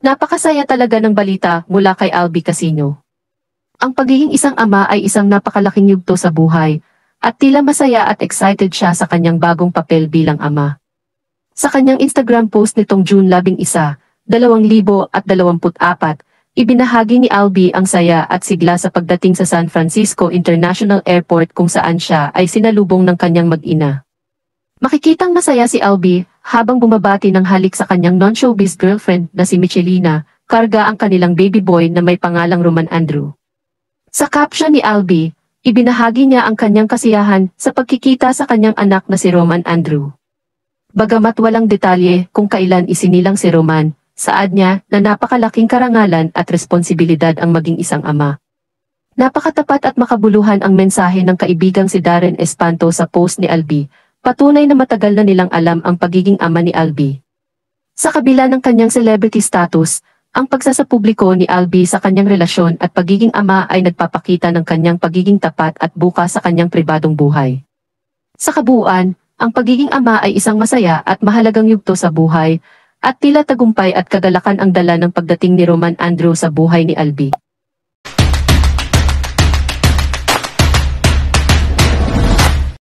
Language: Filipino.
Napakasaya talaga ng balita mula kay Albi Casino. Ang pagiging isang ama ay isang napakalaking yugto sa buhay, at tila masaya at excited siya sa kanyang bagong papel bilang ama. Sa kanyang Instagram post nitong June 11, 2024, ibinahagi ni Albi ang saya at sigla sa pagdating sa San Francisco International Airport kung saan siya ay sinalubong ng kanyang mag-ina. Makikitang masaya si Albi habang bumabati ng halik sa kanyang non-showbiz girlfriend na si Michelina, karga ang kanilang baby boy na may pangalang Roman Andrew. Sa caption ni Albi, ibinahagi niya ang kanyang kasiyahan sa pagkikita sa kanyang anak na si Roman Andrew. Bagamat walang detalye kung kailan isinilang si Roman, saad niya na napakalaking karangalan at responsibilidad ang maging isang ama. Napakatapat at makabuluhan ang mensahe ng kaibigang si Darren Espanto sa post ni Albi, patunay na matagal na nilang alam ang pagiging ama ni Albi. Sa kabila ng kanyang celebrity status, ang pagsasapubliko ni Albi sa kanyang relasyon at pagiging ama ay nagpapakita ng kanyang pagiging tapat at bukas sa kanyang pribadong buhay. Sa kabuuan, ang pagiging ama ay isang masaya at mahalagang yugto sa buhay, at tila tagumpay at kagalakan ang dala ng pagdating ni Roman Andrew sa buhay ni Albi.